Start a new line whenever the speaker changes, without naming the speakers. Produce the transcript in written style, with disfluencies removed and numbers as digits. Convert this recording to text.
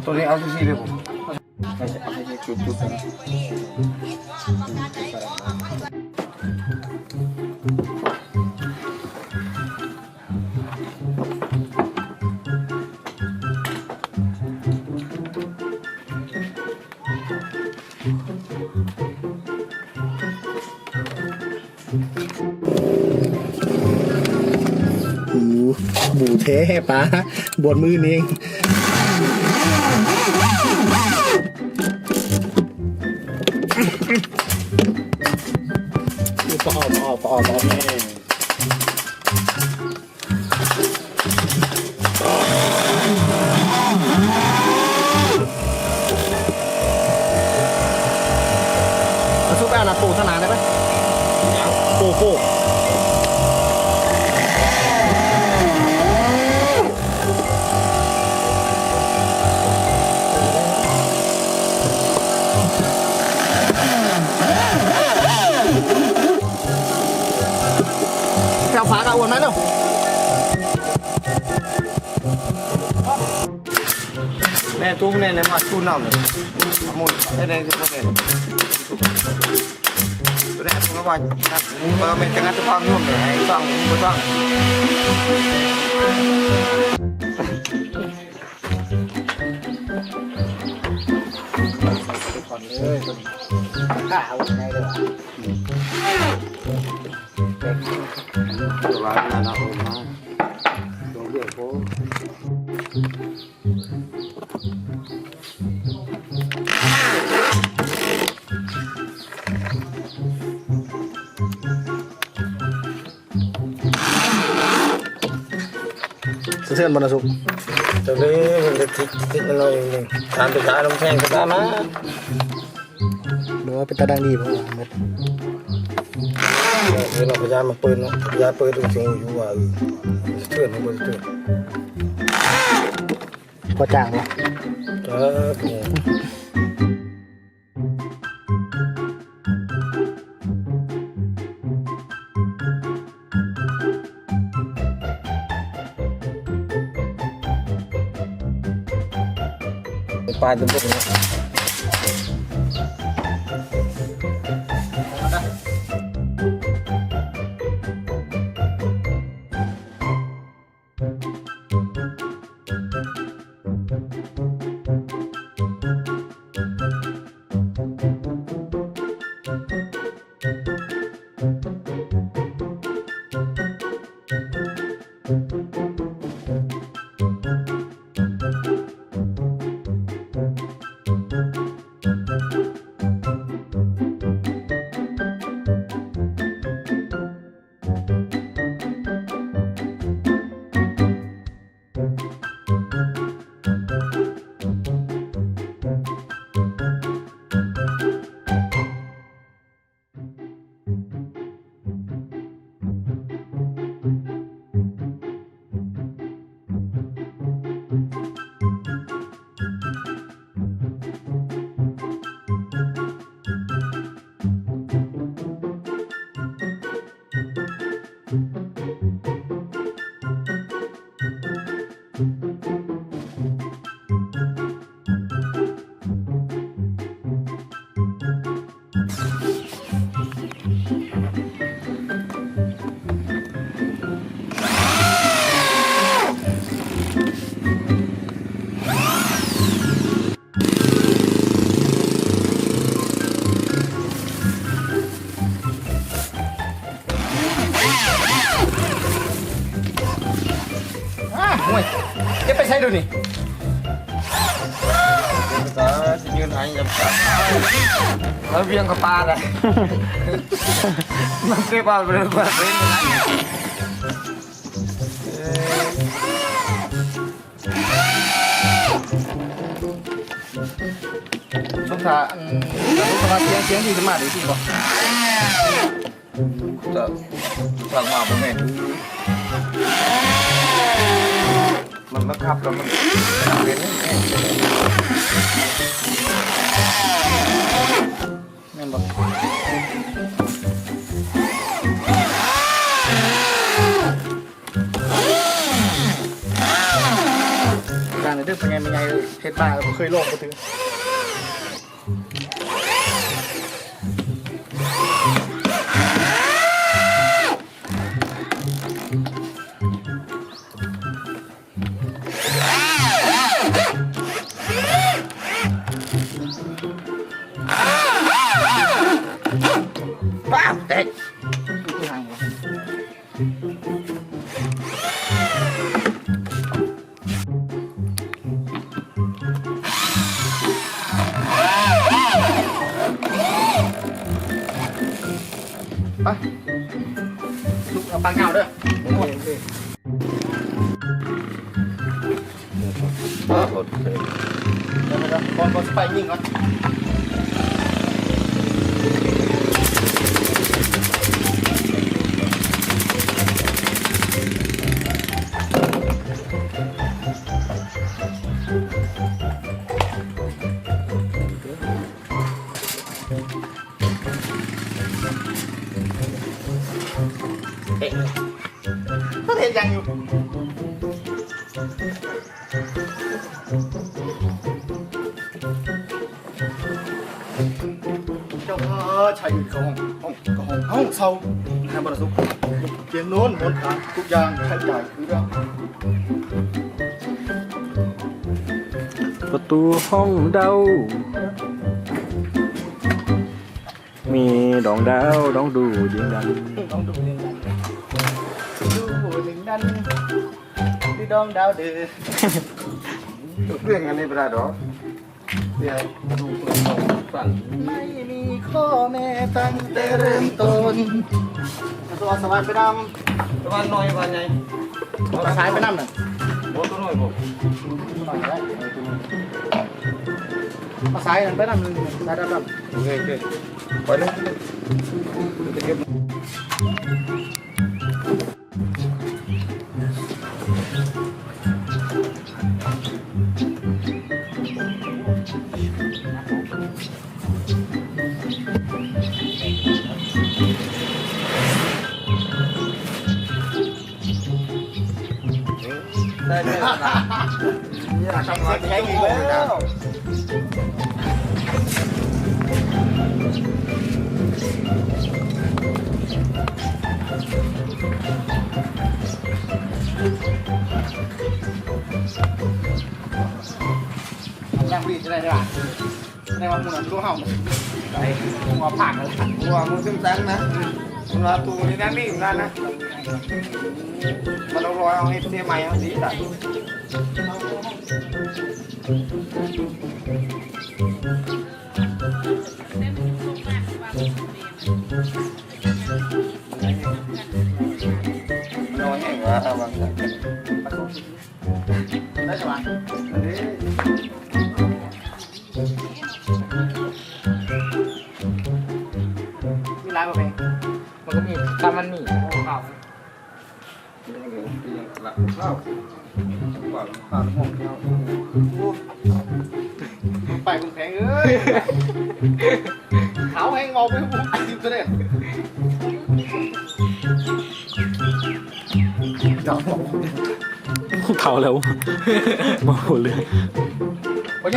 ตัวนี้เอาที่เลยผมให้จุด
บูเท่ป้าบนมือนี่เองปอแม่ซุปแอนนะปูขนาดได้ไหมปูแถวฝากระอวนไหมเนาะ
แม่ตุ้มเนี่ยมาตู้น้ำเลยหมดได้ทุกคนเลยตัวนี้ผมก็ว่าเราเป็นจังหวัดฟังนุ่มเลยให้ฟังไม่ฟังก่อนเลยข้าวไงเลยวะร้านนั้นเอามาลงเรื่องโค้
เสื่อมบรรทุก
ตรงนี้มันจะทิศมันหน่อยนึงทานไปขายน้ำแข็งก็ได้นะ
หรือว่าเป็นตาดังดีเพราะว่าเม็ด
เราพยายามมาเปิดเนาะพยายามเปิดตรงเสียงอยู่ว่าเตือนมันเตือน
พอจางเนาะ
ปลายตัวพวกนี้
จะไปใช้ดูนี่
ก็ยืนหายจับแล้วเวียงกับปลาเลยมันเก็บปลาไปเลยว่าเป็นยังไง
สงสารเสียงที่จะมาดีที่บอก
จะสั่งมาผมเองมันมาขับแล้วมันเป็น
แม่นบอกการเดิน อเป็นไงเฮ็ดบ้าผมเคยลงก็ถือป้าเตะไปลูกเอาปลาเงาด้วยโอเค
โอเค
เดี๋ยวก่อนไปยิงก่อนก็เห็นยังอยู่เจ้าพ่อชายอยู่ห้องเศร้าให้บรรทุกเตียงโน้นบนขาทุกอย่างใช้จ่ายคือเรา
ประตูห้องเดามีดองดาวดองดูยิงดัน
ต้องดูเรื่องดันดูหนึ่งดันที่ดองดาวเดือ
เรื่องอันนี้ไม่ได้หรอเดี๋ยวดูสั่น
ไม่มีข้อแม่ตั้งแต่เริ่มต้นตัวสวรรค์ไปนำ
ประมาณน้อยวันไง
ตัวสายไปนำหนึ่ง
โอ้ตัวน้อยผม
หน่อยได้มาสายไปนำหนึ่งสายดำ
โอเคไปเลยจะเก็บได้เลยนี่ทำงานแข่งอีกแล้ว
ยังดีจะได้ด้วยในวันนั้นรู้เห่าไอ้หัวผ่านแล้ว
หัวมือซึ่งแซงนะเวลาตูนี่นั่นนี่นั่นนะมันเอารอยเอาให้เสียใหม่เอาสีตัดน้อยแห้งว่าบางอย่าง
ได้ใช่ไหม
อันนี้
มีร้านมาเป็นมันก็มีตามมันมีข้าว
ข้าวข้าวหม้อข้าว
ไปมึงแพงเอ้ยเขาให้งอไปบุ้งจิ้มซะเนี่ย
เผาแล้วมาหมดเลย
โอ้ย